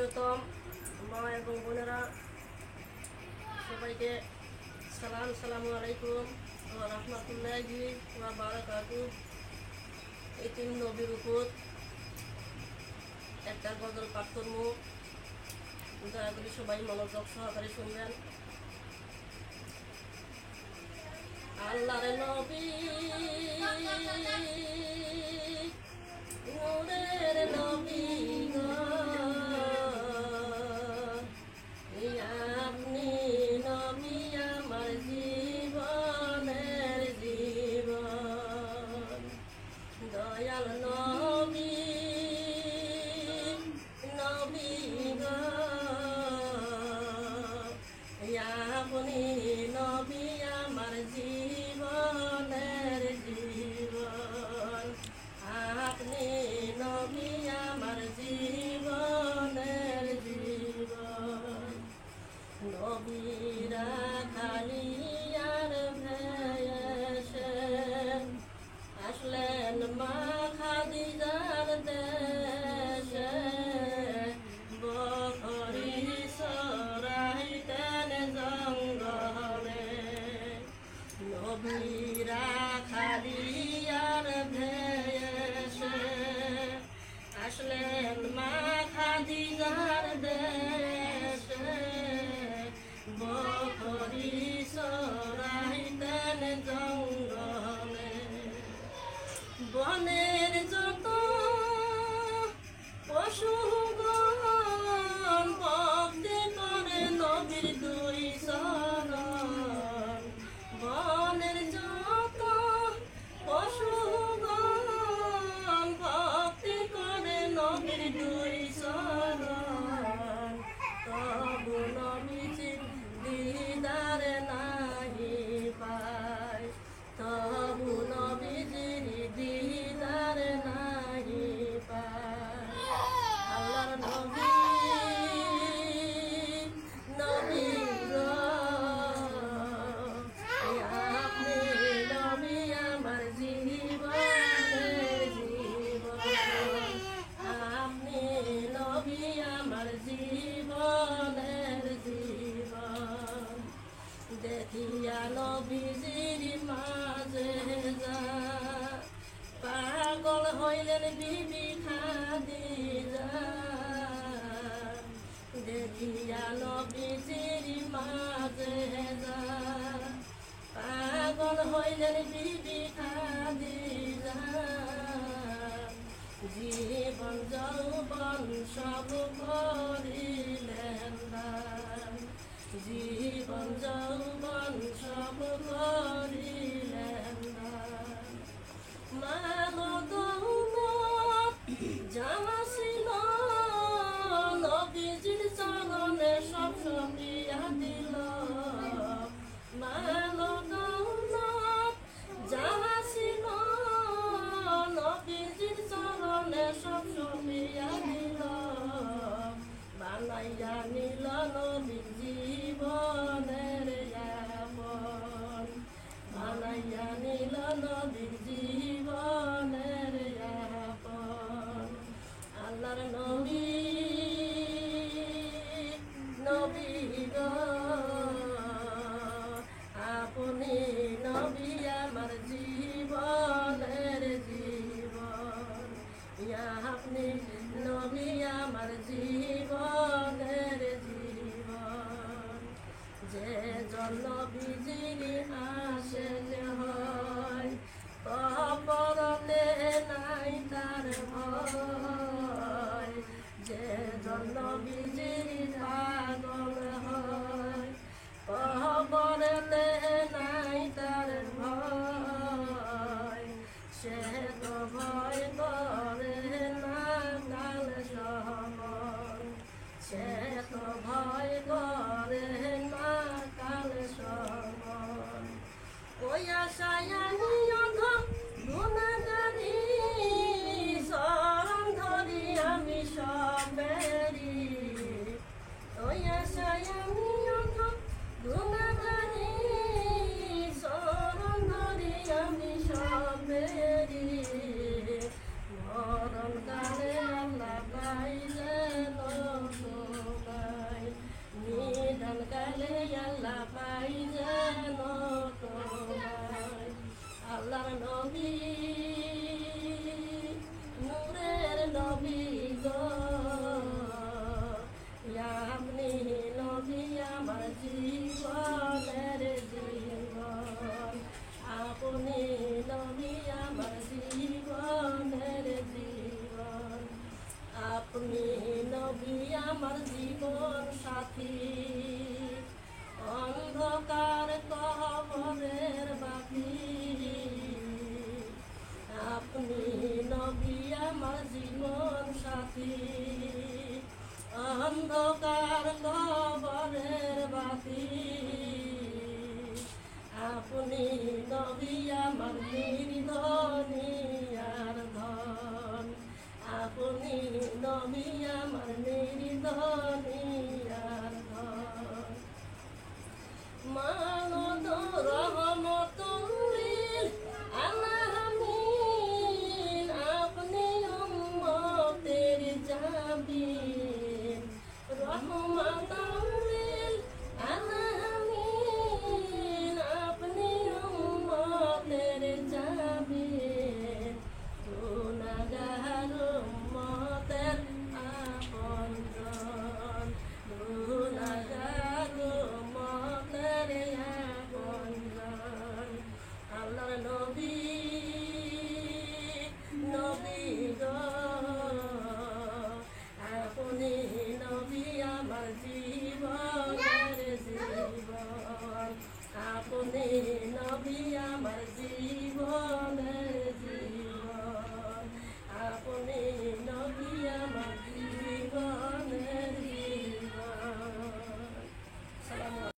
প্রিয়তম মা এবং বোনেরা, সবাইকে সালামু আলাইকুম ওয়া রাহমাতুল্লাহি ওয়া বারাকাতুহু। এই তিন নবীর উপর একটা গজল পাঠ করবো, দয়া করে সবাই মনোযোগ সহকারে শুনবেন। আল্লাহর নবী, নূরের নবী গো, আপনি নবী আমার জীবনের জীবন। দয়াল নবী, নবী গো, আপনি নবী আমার জীবনের জীবন। আপনি নবী আমার জীবনের জীবন। নবীরা খালি আর ভেসে আসলেন মা খাদিজার দেশে, বকরি চরাইতেন জঙ্গলে। নবীরা খালি আর ভেসে আসলেন মা খাদিজার দেশে, বকরি চরাইতেন জঙ্গলে। বনের যত পশুগণ ভক্তি করে নবীর দুই চরণ। বনের যত পশুগণ ভক্তি করে নবীর দুই চরণ। তবু নবীজির দিদার নাহি পায়, তবু নবীজির দিদার নাহি পায়। আল্লাহর নবী, নবী গো, আপনি নবী আমার জীবনের জীবন। আপনি নবী আমার জীবনের জীবন। দেখিয়া নবীজির মাঝে যা পাগল হইলেন বিবি খাদিজা। দেখিয়া নবীজির মাঝে যা পাগল হইলেন বিবি খাদিজা। জীবন যৌবন সব করিলেন দান, জীবন যৌবন সব করিলেন দান। মা দৌলত জামা ছিল নবীজির চরণে সব সপিয়া দিল। মা দৌলত জামা ছিল নবীজির চরণে সব সপিয়া দিল। বানাইয়া নিল নবীর জীবনের আপন, বানাইয়া নিল নবীর জীবনের আপন। আল্লাহর নবী, নবী গো, আপনি নবী আমার জীবনের জীবন। আপনি নবী আমার জীবনের জীবন। যে জন্য নবীজির আসে যে হয়, কবরতে নাই তার ভয়। যে জন্য নবীজির পাগল হয়, কবরতে নাই তার ভয়। সে তো ভয় করে না কাল সমন, সে তো ভয় করে না কাল সমন। ওই আশায় আমি অন্ধ গুণাগারী, শরণ ধরি আমি সবেরি। ওই আশায় আমি অন্ধ গুণাগারী, শরণ ধরি আমি সবেরি। মরণ কালে আল্লাহ পাইলে পাখি, অন্ধকার কবরের বাতি, আপনি নবী আমার জীবন সাথী। অন্ধকার কবরের বাতি, আপনি নবী আমার নির্ধনী